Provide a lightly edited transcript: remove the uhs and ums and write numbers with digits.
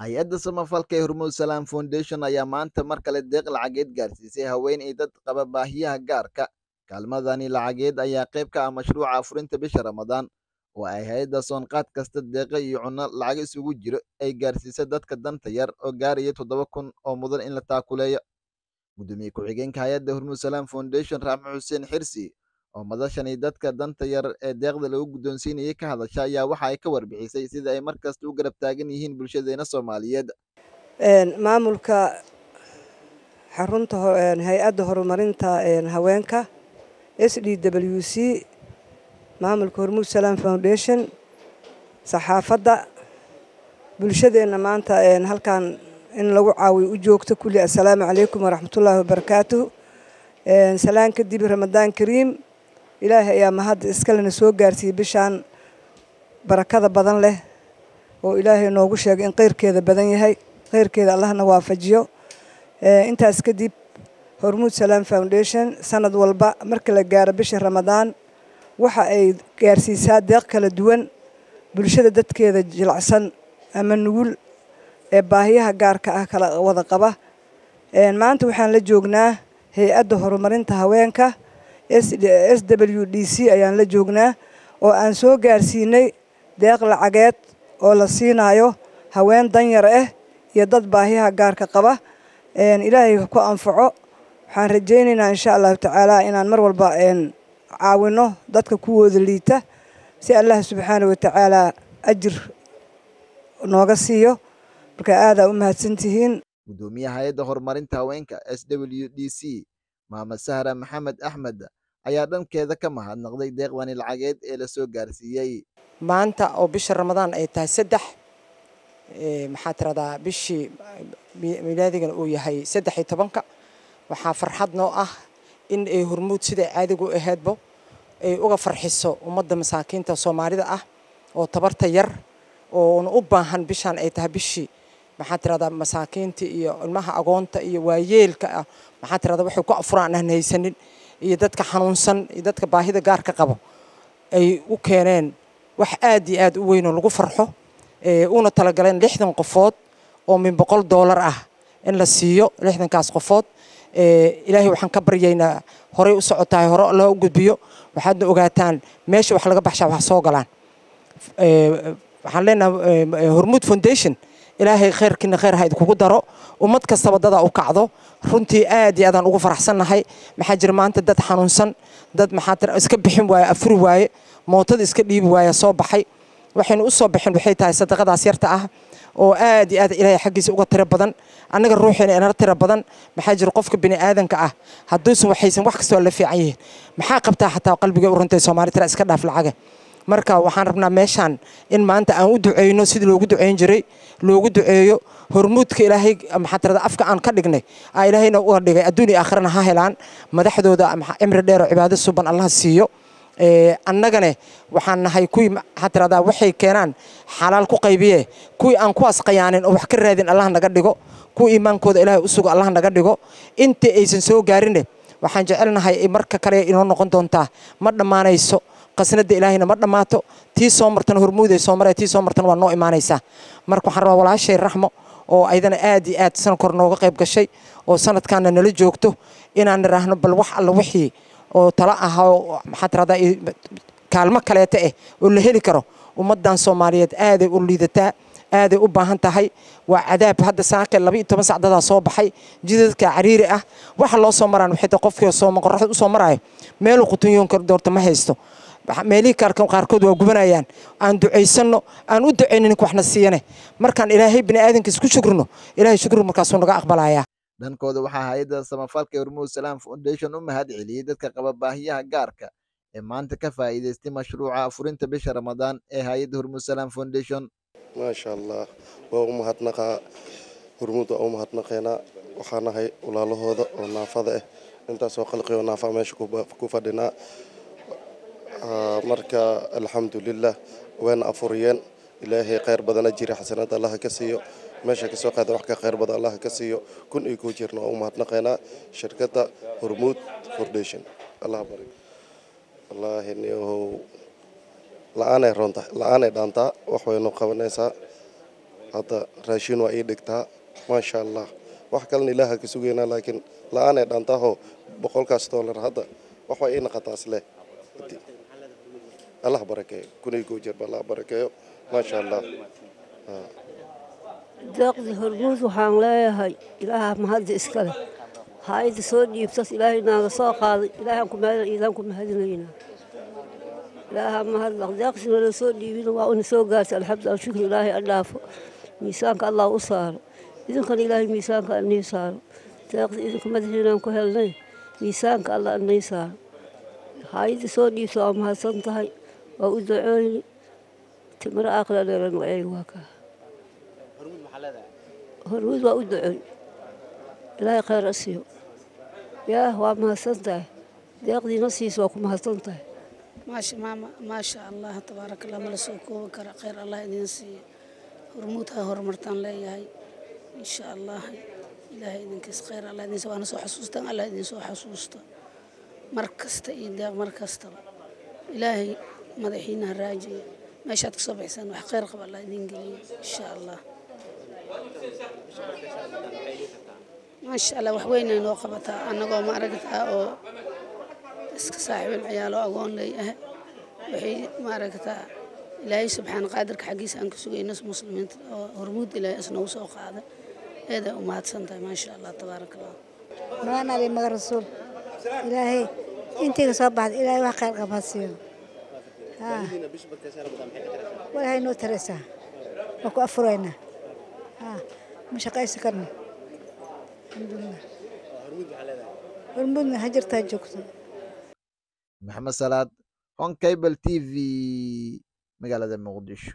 hay-adda samafalka ee Hormuud Salaam Foundation ayaa maanta mar kale deeq lacageed gaarsiisay haween iyo dad qaba baahiyaha gaarka. Kaalmadani lacageed ayaa qayb ka ah mashruuca afurinta bisha Ramadaan oo ay hay-adda soonqaad kasta deeqa iyo cunno lacag isugu jiro ay gaarsiisay dadka danta yar oo gaaraya 7,000 oo mudan in la taakuleeyo. Gudoomiye ku-xigeenka hay-adda Hormuud Salaam Foundation Raxmo Xuseen Xirsi oo madashani dadka danta yar ee deeqda lagu guddoonsiinayay ka hadasha ayaa waxa ay ka warbixisay sida ay markasta u garab taagan yihiin bulshadeena Soomaaliyeed. maamulka xarunta hay-adda horumarinta haweenka SDWC maamulka Hormuud Salaam Foundation saxaafadda bulshadeena maanta halkan in lagu caawiyo u joogto kulli assalaamu calaykum waraxmatullaahi wabarakaatuh. salaan kadib Ramadaan Kariim ilaahay ayaa mahad iskalena soo gaarsiiyey bishaan barakada badan leh oo ilaahay noogu sheegay in qeyrkeeda badan yahay khayrkeeda Allahna waafajiyo. intaas kadib Hormuud Salaam Foundation sanad walba marka la gaaro bisha Ramadaan waxa ay gaarsiisaa deeq kala duwan bulshada dadkeeda jilacsan ama nugul ee baahiyaha gaarka ah kala wada qaba. maanta waxaan la joognaa hay-adda horumarinta haweenka SWDC ayaan la joognaa oo aan soo gaarsiinay deeq lacageed oo la siinayo haween danyar ah iyo dad baahiyaha gaarka qaba. ilaahay ku anfaco waxaan rajaynaynaa insha Allah tacaala inaan mar walba caawino dadka kuwooda liita si Allah subxaanahu wa tacaala ajir nooga siiyo. marka aad u mahadsantihiin. Gudoomiyaha hay'adda horumarinta haweenka SWDC Maama Sahra Maxamed Axmed ayaa dhankeeda ka mahadnaqday deeqdani lacageed ee la soo gaarsiiyay. maanta oo bisha Ramadaan ay tahay 3 maxaa tiradaa bishii miilaadigan uu yahay 13 waxaa farxad noo ah in ay Hormuud sida caadigu ahaydba ay uga farxiso ummadda masaakiinta Soomaalida ah oo tabarta yar oo u baahan bishaan ay tahay bishii maxaa tiradaa masaakiinta iyo ilmaha agoonta iyo waayeelka ah maxaa tiradaa waxay ku afuraan aan haysanin iyo dadka xanuunsan iyo dadka baahida gaarka qabo ay u keeneen wax aad iyo aad u weyn oo lagu farxo una talagaleen 60 qofood oo min $100 ah in la siiyo 60kaas qofood. ilaahay waxaan ka baryaynaa horay u socotaay hore loo gudbiyo waxaadna ogaataan meesha wax laga baxshaa wax soo galaan. waxaan leenahay Hormuud Foundation ilaahay khayrkiina khayr ha idinku daro ummad kasta wadada u kacdo runtii aad iyo aadaan ugu faraxsanahay. maxaa jira maanta dad xanuunsan dad maxaa iska bixin waaye afuri waaye mootada iska dhiibi waaye soo baxay waxaynu u soo bixin waxay tahay sadaqadaas yarta ah oo aad iyo aad ilaahay xaqiisa uga tiro badan annaga ruuxeena inana tiro badan. maxaa jira qofka bini aadanka ah hadduusan waxaysan wax kasta la fiican yihiin maxaa qabtaa xataa qalbiga u runtay Soomaali tira iska dhaaf lacaga. marka waxaan rabnaa meeshaan in maanta aan u duceeyno sidii loogu duceyn jiray loogu duceeyo Hormuudka ilaahay maxaa tirada afka aan ka dhignay ilaahayna u dhigay adduun iyo aakhirana ha helaan madaxdooda cimri dheer oo cibaado suban Allah siiyo. annagana waxaan nahay kuwii maxaa tiradaa waxay keenaan xalaal ku qaybiye kuwii aan ku asqayaanin oo wax ka raadin Allah naga dhigo kuwii iimaankooda ilaahay u sugo Allah naga dhigo inta aysan soo gaarin waxaan jecelnahay marka kale inoo noqon doontaa ma dhamaanayso qasnada ilaahayna ma dhamaato tii soo martan Hormuud ay soo maray tii soo martan waa noo imaanaysaa. marka waxaan rabaa walaashay Raxmo oo aydana aad iyo aad san kor nooga qayb gashay oo sanadkaana nala joogto inaan raahno bal wax alla wixii oo tala ah oo maxaa tiradaa kaalmo kaleeta oo la heli karo ummadan Soomaaliyeed aad ay u liidataa aad ay u baahan tahay. waa cadaab hadda saaqay 12 saacadaha soo baxay jidadka cariiri ah waxa loo soo maraan wixii qofkii soo qorraxda u soo marayo meel qutunyoon kar doorta ma haysto meelii qaarkood waa gubanayaan aan duceysano aan u duceynin waxna siiyane markaan ilaahay bini aadanka isku shukrino ilaahay shukr markaas uu naga aqbalaya. dhankooda waxaa hay'adda samafalka Hormuud Salaam Foundation u mahad celiyay dadka qaba baahiyaha gaarka ee maanta ka faa'iideystay mashruuca afurinta bisha Ramadaan ee hay'adda Hormuud Salaam Foundation. ما شاء الله ومهدنقا هرمود ومهدنقينا وحنا هاي ولا له هذا ونافذة أنت سوق خلقي ونافع ماشي كوفدنا مركا الحمد لله وين أفوريان إلهي خير بدنا جيري حسنات الله كسيو ماشي كسوق هذا وحكي خير بدنا الله كسيو كن يكو جيرنا ومهدنقينا شركة هرمود فورديشن الله بارك الله إنه لأنا رونتا لأنا دانتا وحوي نقابنيسا hadda raashin waa ii dhigtaa maasha allah wax kalena ilaaha ka sugaynaa laakiin la-aanay dhaantaho $100 hadda wax waa ii naqataa isle allah barakeeyo kunay koo jeer allah barakeeyo maasha allah deeqdii hormuud waxaan leeyahay ilaaha mahadda iska leh hay'adda soo dhiibtas ilaahay naaga soo qaaday ilaahaan ku mahadinaynaa ilaaha mahadda deeqsina la soo dhiibina waa una soo gaartay alxamdulillah shukri ilaahay adhaafo miisaanka allah u saaro idinkana ilaahay miisaanka annii saaro deeqda idinka madaxiinaan ku helnay miisaanka allah annii saaro hay'adda soo dhiibta waa mahadsan tahay waa u ducooyni timiro aqla dheera magacayga waa kaa hormuud waa u ducooy ilaahay khayr ha siiyo yaa waa mahadsan tahay deeqdiina siis waa ku mahadsan tahay maasha allah tabaaraka allah mala soo koobi kara khayr allah idin siiyo hormuud ha horumartaan leeyahay insha allah ilaahay idinkiis khayr allah idin waana soo xasuustaan allah idin soo xasuusto mar kasta iyo deeq mar kastaba ilaahay madaxiina raajiya meeshaad ka soo baxsaan wax khayr qaba allah idin geliyo insha allah maasha allah wax weyn ay noo qabataa annagoo ma aragtaa oo iska saaxiibin ciyaalo agoon leeyahay waxay ma aragtaa ilaahay subxaana qaadirka xaggiisa aan ka sugayno muslimiinta oo hormuud ilaahay isnagu soo qaaday eeday u mahadsan tahay maasha allah tabaaraka allah maana ali maga rasuul ilaahay intiga soo baxday ilaahay wax khayr qaba siiyo walaahay noo taraysaa waa ku afurayna ma shaqaysan karno alxamdulilah hormuudna hajartaa joogto maxamed salaad on cable TV magaalada muqdisho.